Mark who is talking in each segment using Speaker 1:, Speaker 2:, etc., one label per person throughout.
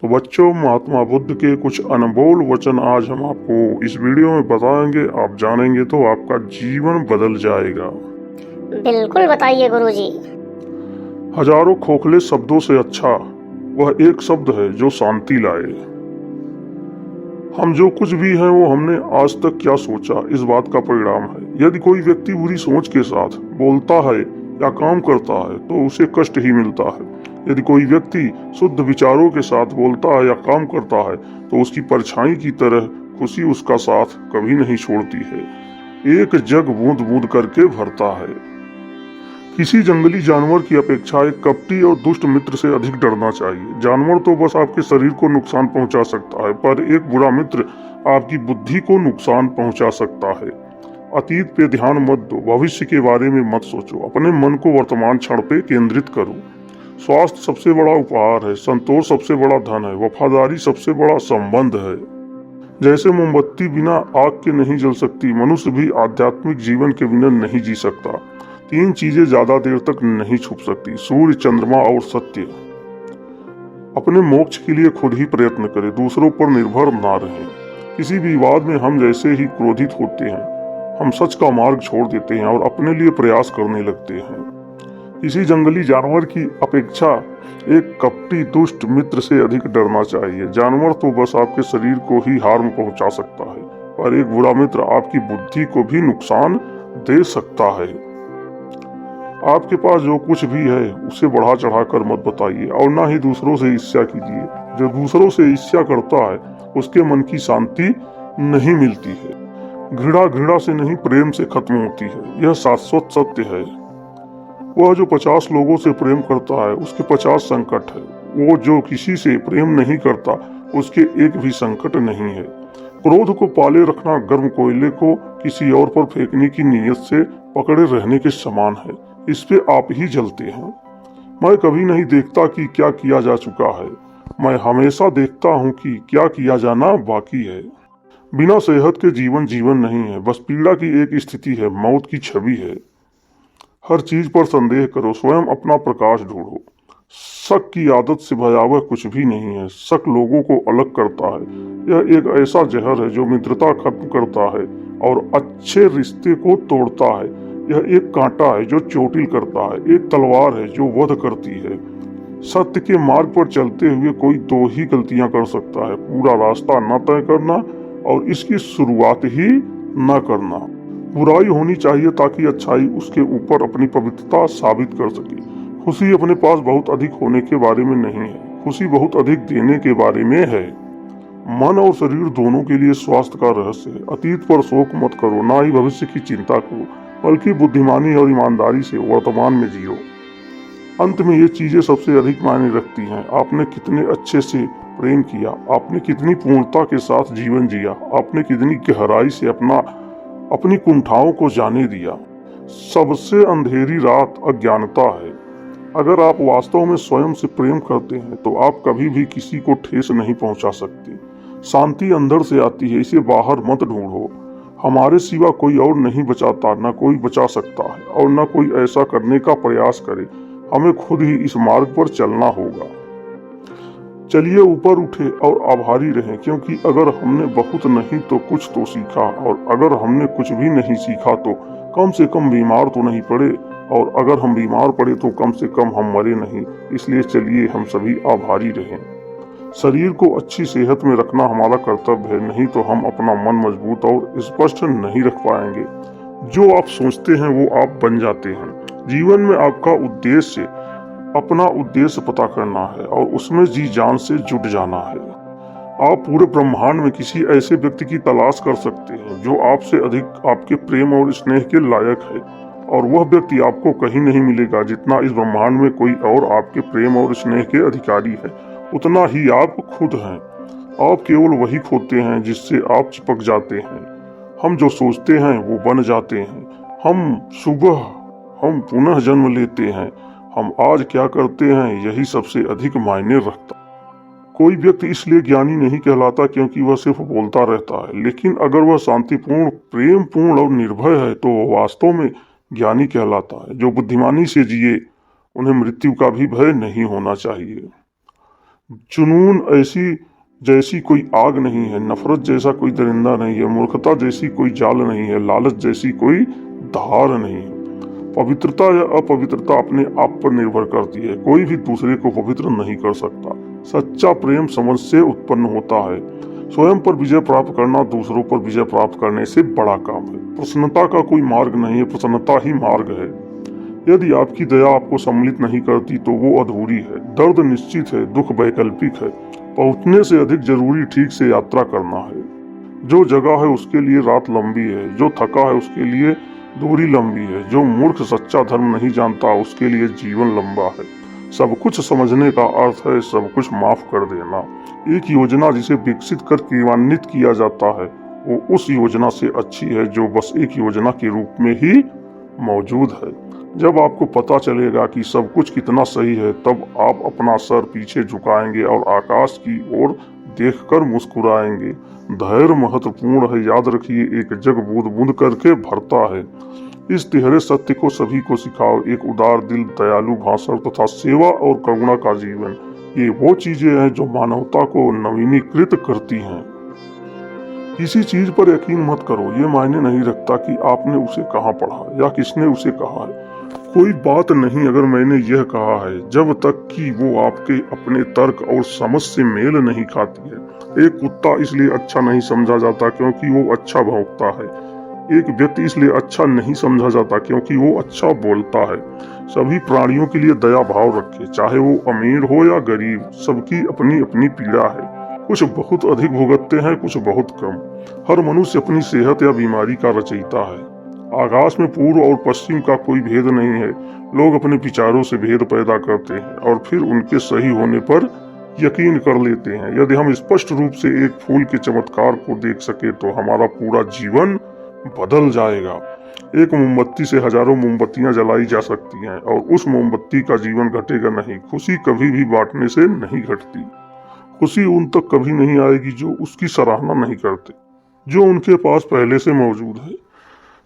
Speaker 1: तो बच्चों, महात्मा बुद्ध के कुछ अनमोल वचन आज हम आपको इस वीडियो में बताएंगे। आप जानेंगे तो आपका जीवन बदल जाएगा।
Speaker 2: बिल्कुल बताइए गुरुजी।
Speaker 1: हजारों खोखले शब्दों से अच्छा वह एक शब्द है जो शांति लाए। हम जो कुछ भी हैं वो हमने आज तक क्या सोचा, इस बात का परिणाम है। यदि कोई व्यक्ति बुरी सोच के साथ बोलता है या काम करता है तो उसे कष्ट ही मिलता है। यदि कोई व्यक्ति शुद्ध विचारों के साथ बोलता है या काम करता है तो उसकी परछाई की तरह खुशी उसका साथ कभी नहीं छोड़ती है। एक जग बूंद बूंद करके भरता है। किसी जंगली जानवर की अपेक्षा एक कपटी और दुष्ट मित्र से अधिक डरना चाहिए। जानवर तो बस आपके शरीर को नुकसान पहुंचा सकता है, पर एक बुरा मित्र आपकी बुद्धि को नुकसान पहुंचा सकता है। अतीत पे ध्यान मत दो, भविष्य के बारे में मत सोचो, अपने मन को वर्तमान क्षण पे केंद्रित करो। स्वास्थ्य सबसे बड़ा उपहार है, संतोष सबसे बड़ा धन है, वफादारी सबसे बड़ा संबंध है। जैसे मोमबत्ती बिना आग के नहीं जल सकती, मनुष्य भी आध्यात्मिक जीवन के बिना नहीं जी सकता। तीन चीजें ज्यादा देर तक नहीं छुप सकती, सूर्य, चंद्रमा और सत्य। अपने मोक्ष के लिए खुद ही प्रयत्न करें, दूसरों पर निर्भर ना रहें। किसी भी विवाद में हम जैसे ही क्रोधित होते हैं, हम सच का मार्ग छोड़ देते हैं और अपने लिए प्रयास करने लगते हैं। किसी जंगली जानवर की अपेक्षा एक कपटी दुष्ट मित्र से अधिक डरना चाहिए। जानवर तो बस आपके शरीर को ही हार्म पहुंचा सकता है, पर एक बुरा मित्र आपकी बुद्धि को भी नुकसान दे सकता है। आपके पास जो कुछ भी है उसे बढ़ा चढ़ाकर मत बताइए और ना ही दूसरों से ईर्ष्या कीजिए। जो दूसरों से ईर्ष्या करता है उसके मन की शांति नहीं मिलती है। घृणा घृणा से नहीं, प्रेम से खत्म होती है, यह शाश्वत सत्य है। वह जो 50 लोगों से प्रेम करता है उसके 50 संकट है। वो जो किसी से प्रेम नहीं करता उसके एक भी संकट नहीं है। क्रोध को पाले रखना गर्म कोयले को किसी और पर फेंकने की नीयत से पकड़े रहने के समान है। इस पे आप ही जलते हैं। मैं कभी नहीं देखता कि क्या किया जा चुका है, मैं हमेशा देखता हूँ कि क्या किया जाना बाकी है। बिना सेहत के जीवन जीवन नहीं है, बस पीड़ा की एक स्थिति है, मौत की छवि है। हर चीज पर संदेह करो, स्वयं अपना प्रकाश ढूंढो। शक की आदत से भयावह कुछ भी नहीं है। शक लोगों को अलग करता है। यह एक ऐसा जहर है जो मित्रता खत्म करता है और अच्छे रिश्ते को तोड़ता है। यह एक कांटा है जो चोटिल करता है, एक तलवार है जो वध करती है। सत्य के मार्ग पर चलते हुए कोई दो ही गलतियां कर सकता है, पूरा रास्ता न तय करना और इसकी शुरुआत ही न करना। बुराई होनी चाहिए ताकि अच्छाई उसके ऊपर अपनी पवित्रता साबित कर सके। खुशी अपने पास बहुत अधिक होने के बारे में नहीं है, खुशी बहुत अधिक देने के बारे में है। मन और शरीर दोनों के लिए स्वास्थ्य का रहस्य है। अतीत पर शोक मत करो, ना ही भविष्य की चिंता करो, बल्कि बुद्धिमानी और ईमानदारी से वर्तमान में जियो। अंत में ये चीजें सबसे अधिक मायने रखती हैं। आपने कितने अच्छे से प्रेम किया, आपने कितनी पूर्णता के साथ जीवन जिया, आपने कितनी गहराई से अपनी कुंठाओं को जाने दिया। सबसे अंधेरी रात अज्ञानता है। अगर आप वास्तव में स्वयं से प्रेम करते हैं तो आप कभी भी किसी को ठेस नहीं पहुंचा सकते। शांति अंदर से आती है, इसे बाहर मत ढूंढो। हमारे सिवा कोई और नहीं बचाता, न कोई बचा सकता है और न कोई ऐसा करने का प्रयास करे। हमें खुद ही इस मार्ग पर चलना होगा। चलिए ऊपर उठे और आभारी रहें, क्योंकि अगर हमने बहुत नहीं तो कुछ तो सीखा, और अगर हमने कुछ भी नहीं सीखा तो कम से कम बीमार तो नहीं पड़े, और अगर हम बीमार पड़े तो कम से कम हम मरे नहीं। इसलिए चलिए हम सभी आभारी रहें। शरीर को अच्छी सेहत में रखना हमारा कर्तव्य है, नहीं तो हम अपना मन मजबूत और स्पष्ट नहीं रख पाएंगे। जो आप सोचते हैं वो आप बन जाते हैं। जीवन में आपका उद्देश्य अपना उद्देश्य पता करना है और उसमें जी जान से जुट जाना है। आप पूरे ब्रह्मांड में किसी ऐसे व्यक्ति की तलाश कर सकते हैं जो आपसे अधिक आपके प्रेम और स्नेह के लायक है, और वह व्यक्ति आपको कहीं नहीं मिलेगा जितना इस ब्रह्मांड में कोई और आपके प्रेम और स्नेह के अधिकारी है। उतना ही आप खुद हैं। आप केवल वही खोते हैं जिससे आप चिपक जाते हैं। हम जो सोचते हैं वो बन जाते हैं। हम पुनः जन्म लेते हैं। हम आज क्या करते हैं यही सबसे अधिक मायने रखता। कोई व्यक्ति इसलिए ज्ञानी नहीं कहलाता क्योंकि वह सिर्फ बोलता रहता है, लेकिन अगर वह शांतिपूर्ण, प्रेम पूर्ण और निर्भय है तो वह वास्तव में ज्ञानी कहलाता है। जो बुद्धिमानी से जिए उन्हें मृत्यु का भी भय नहीं होना चाहिए। जुनून ऐसी जैसी कोई आग नहीं है, नफरत जैसा कोई दरिंदा नहीं है, मूर्खता जैसी कोई जाल नहीं है, लालच जैसी कोई धार नहीं है। पवित्रता या अपवित्रता अपने आप पर निर्भर करती है, कोई भी दूसरे को पवित्र नहीं कर सकता। सच्चा प्रेम समझ से उत्पन्न होता है। स्वयं पर विजय प्राप्त करना दूसरों पर विजय प्राप्त करने से बड़ा काम है। प्रसन्नता का कोई मार्ग नहीं है, प्रसन्नता ही मार्ग है। यदि आपकी दया आपको सम्मिलित नहीं करती तो वो अधूरी है। दर्द निश्चित है, दुख वैकल्पिक है। पहुंचने से अधिक जरूरी ठीक से यात्रा करना है। जो जगह है उसके लिए रात लंबी है, जो थका है उसके लिए दूरी लंबी है, जो मूर्ख सच्चा धर्म नहीं जानता उसके लिए जीवन लंबा है। सब कुछ समझने का अर्थ है सब कुछ माफ कर देना। एक योजना जिसे विकसित कर क्रियान्वित किया जाता है वो उस योजना से अच्छी है जो बस एक योजना के रूप में ही मौजूद है। जब आपको पता चलेगा कि सब कुछ कितना सही है तब आप अपना सर पीछे झुकाएंगे और आकाश की ओर देखकर मुस्कुराएंगे। धैर्य महत्वपूर्ण है, याद रखिए, एक जग बूंद बूंद करके भरता है। इस तिहरे सत्य को सभी को सिखाओ। एक उदार दिल, दयालु भाषण तथा सेवा और करुणा का जीवन, ये वो चीजें हैं जो मानवता को नवीनीकृत करती हैं। किसी चीज पर यकीन मत करो, ये मायने नहीं रखता कि आपने उसे कहाँ पढ़ा या किसने उसे कहा है। कोई बात नहीं अगर मैंने यह कहा है, जब तक कि वो आपके अपने तर्क और समझ से मेल नहीं खाती है। एक कुत्ता इसलिए अच्छा नहीं समझा जाता क्योंकि वो अच्छा भौंकता है। एक व्यक्ति इसलिए अच्छा नहीं समझा जाता क्योंकि वो अच्छा बोलता है। सभी प्राणियों के लिए दया भाव रखें, चाहे वो अमीर हो या गरीब, सबकी अपनी अपनी पीड़ा है। कुछ बहुत अधिक भुगतते हैं, कुछ बहुत कम। हर मनुष्य अपनी सेहत या बीमारी का रचयिता है। आकाश में पूर्व और पश्चिम का कोई भेद नहीं है। लोग अपने विचारों से भेद पैदा करते हैं और फिर उनके सही होने पर यकीन कर लेते हैं। यदि हम स्पष्ट रूप से एक फूल के चमत्कार को देख सके तो हमारा पूरा जीवन बदल जाएगा। एक मोमबत्ती से हजारों मोमबत्तियां जलाई जा सकती हैं और उस मोमबत्ती का जीवन घटेगा नहीं। खुशी कभी भी बांटने से नहीं घटती। खुशी उन तक कभी नहीं आएगी जो उसकी सराहना नहीं करते, जो उनके पास पहले से मौजूद है।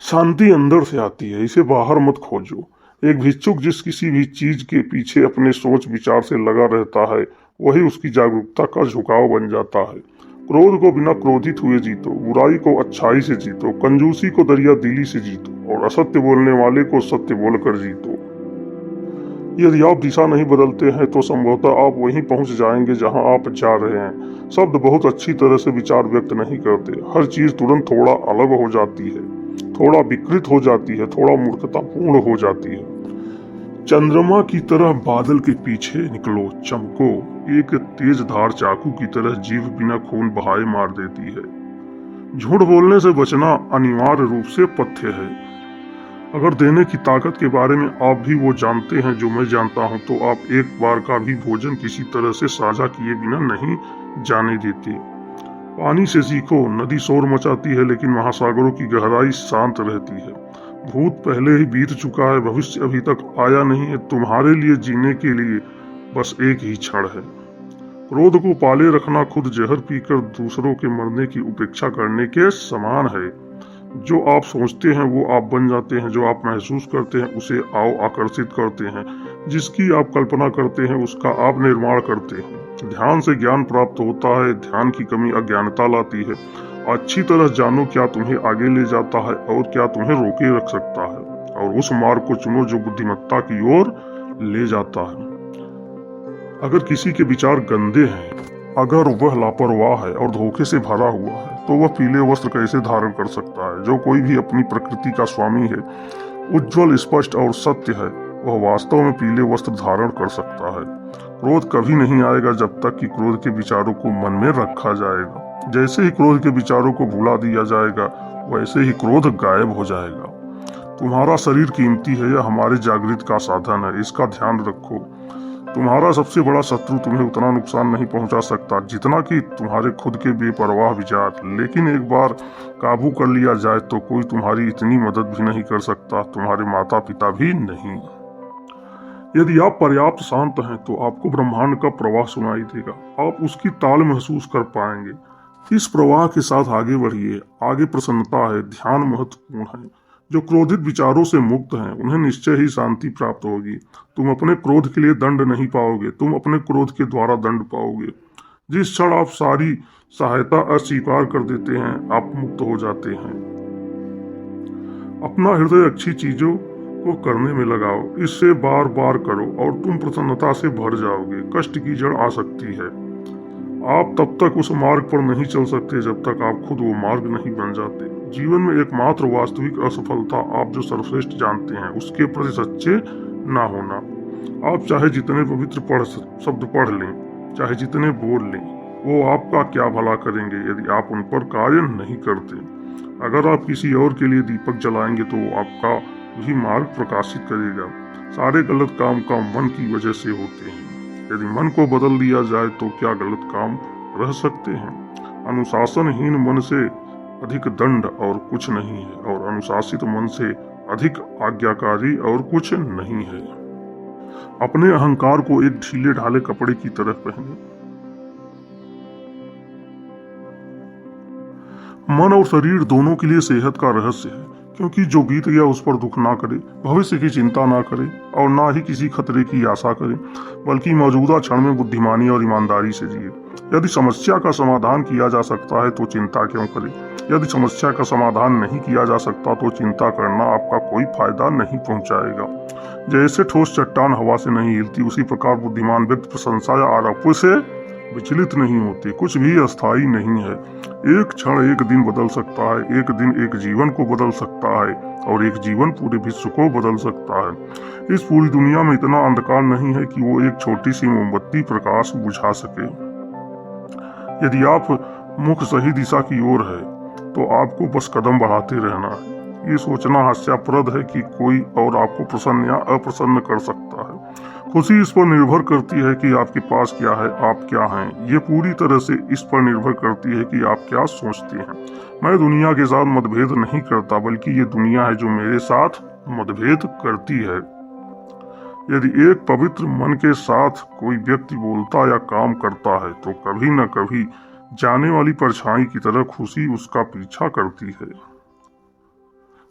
Speaker 1: शांति अंदर से आती है, इसे बाहर मत खोजो। एक भिक्षुक जिस किसी भी चीज के पीछे अपने सोच विचार से लगा रहता है वही उसकी जागरूकता का झुकाव बन जाता है। क्रोध को बिना क्रोधित हुए जीतो, बुराई को अच्छाई से जीतो, कंजूसी को दरिया दिली से जीतो और असत्य बोलने वाले को सत्य बोलकर जीतो। यदि आप दिशा नहीं बदलते हैं तो संभवतः आप वहीं पहुंच जाएंगे जहां आप जा रहे हैं। शब्द बहुत अच्छी तरह से विचार व्यक्त नहीं करते। हर चीज तुरंत थोड़ा अलग हो जाती है, थोड़ा विकृत हो जाती है, थोड़ा मूर्खतापूर्ण हो जाती है। चंद्रमा की तरह बादल के पीछे निकलो, चमको। एक तेज धार चाकू की तरह जीभ बिना खून बहाए मार देती है। झूठ बोलने से बचना अनिवार्य रूप से पथ्य है। अगर देने की ताकत के बारे में आप भी वो जानते हैं जो मैं जानता हूं तो आप एक बार का भी भोजन किसी तरह से साझा किए बिना नहीं जाने देते। पानी से सीखो। नदी शोर मचाती है लेकिन महासागरों की गहराई शांत रहती है। भूत पहले ही बीत चुका है, भविष्य अभी तक आया नहीं है। तुम्हारे लिए जीने के लिए बस एक ही क्षण है। क्रोध को पाले रखना खुद जहर पीकर दूसरों के मरने की उपेक्षा करने के समान है। जो आप सोचते हैं वो आप बन जाते हैं, जो आप महसूस करते हैं उसे आओ आकर्षित करते हैं, जिसकी आप कल्पना करते हैं उसका आप निर्माण करते हैं। ध्यान से ज्ञान प्राप्त होता है, ध्यान की कमी अज्ञानता लाती है। अच्छी तरह जानो क्या तुम्हें आगे ले जाता है और क्या तुम्हें रोके रख सकता है, और उस मार्ग को चुनो जो बुद्धिमत्ता की ओर ले जाता है। अगर किसी के विचार गंदे हैं, अगर वह लापरवाह है और धोखे से भरा हुआ है तो वह पीले वस्त्र कैसे धारण कर सकता है। जो कोई भी अपनी प्रकृति का स्वामी है, उज्जवल, स्पष्ट और सत्य है, वह वास्तव में पीले वस्त्र धारण कर सकता है। क्रोध कभी नहीं आएगा जब तक कि क्रोध के विचारों को मन में रखा जाएगा। जैसे ही क्रोध के विचारों को भुला दिया जाएगा वैसे ही क्रोध गायब हो जाएगा। तुम्हारा शरीर कीमती है, यह हमारे जागृति का साधन है, इसका ध्यान रखो। तुम्हारा सबसे बड़ा शत्रु तुम्हें उतना नुकसान नहीं पहुंचा सकता जितना कि तुम्हारे खुद के बेपरवाह विचार। लेकिन एक बार काबू कर लिया जाए तो कोई तुम्हारी इतनी मदद भी नहीं कर सकता, तुम्हारे माता पिता भी नहीं। यदि आप पर्याप्त शांत हैं तो आपको ब्रह्मांड का प्रवाह सुनाई देगा, आप उसकी ताल महसूस कर पाएंगे। इस प्रवाह के साथ आगे बढ़िए। आगे प्रसन्नता है, ध्यान महत्वपूर्ण है। जो क्रोधित विचारों से मुक्त हैं उन्हें निश्चय ही शांति प्राप्त होगी। तुम अपने क्रोध के लिए दंड नहीं पाओगे, तुम अपने क्रोध के द्वारा दंड पाओगे। जिस क्षण आप सारी सहायता अस्वीकार कर देते हैं आप मुक्त हो जाते हैं। अपना हृदय अच्छी चीजों को करने में लगाओ, इससे बार बार करो और तुम प्रसन्नता से भर जाओगे। कष्ट की जड़ आसक्ति है। आप तब तक उस मार्ग पर नहीं चल सकते जब तक आप खुद वो मार्ग नहीं बन जाते। जीवन में एकमात्र वास्तविक असफलता आप जो सर्वश्रेष्ठ जानते हैं उसके प्रति सच्चे ना होना। आप चाहे जितने पवित्र शब्द पढ़ लें, चाहे जितने बोल लें, वो आपका क्या भला करेंगे यदि आप उन पर कार्य नहीं करते। अगर आप किसी और के लिए दीपक जलाएंगे तो वो आपका भी मार्ग प्रकाशित करेगा। सारे गलत काम मन की वजह से होते हैं। यदि मन को बदल दिया जाए तो क्या गलत काम रह सकते हैं। अनुशासनहीन मन से अधिक दंड और कुछ नहीं है और अनुशासित मन से अधिक आज्ञाकारी और कुछ नहीं है। अपने अहंकार को एक ढीले ढाले कपड़े की तरह पहने। मन और शरीर दोनों के लिए सेहत का रहस्य है, क्योंकि जो बीत गया उस पर दुख ना करे, भविष्य की चिंता ना करे और ना ही किसी खतरे की आशा करे, बल्कि मौजूदा क्षण में बुद्धिमानी और ईमानदारी से जिए। यदि समस्या का समाधान किया जा सकता है तो चिंता क्यों करें। यदि समस्या का समाधान नहीं किया जा सकता तो चिंता करना आपका कोई फायदा नहीं पहुंचाएगा। जैसे ठोस चट्टान हवा से नहीं हिलती, उसी प्रकार बुद्धिमान व्यक्ति प्रशंसा या आरोपों से विचलित नहीं होते। कुछ भी अस्थायी नहीं है। एक क्षण एक दिन बदल सकता है, एक दिन एक जीवन को बदल सकता है और एक जीवन पूरे विश्व को बदल सकता है। इस पूरी दुनिया में इतना अंधकार नहीं है कि वो एक छोटी सी मोमबत्ती प्रकाश बुझा सके। यदि आप मुख सही दिशा की ओर है तो आपको बस कदम बढ़ाते रहना है। ये सोचना हास्यास्पद है कि कोई और आपको प्रसन्न या अप्रसन्न कर सकता है। खुशी इस पर निर्भर करती है कि आपके पास क्या है, आप क्या हैं। ये पूरी तरह से इस पर निर्भर करती है कि आप क्या सोचते हैं। मैं दुनिया के साथ मतभेद नहीं करता, बल्कि ये दुनिया है जो मेरे साथ मतभेद करती है। यदि एक पवित्र मन के साथ कोई व्यक्ति बोलता या काम करता है तो कभी न कभी जाने वाली परछाई की तरह खुशी उसका पीछा करती है।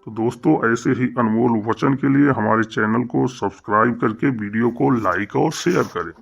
Speaker 1: तो दोस्तों, ऐसे ही अनमोल वचन के लिए हमारे चैनल को सब्सक्राइब करके वीडियो को लाइक और शेयर करें।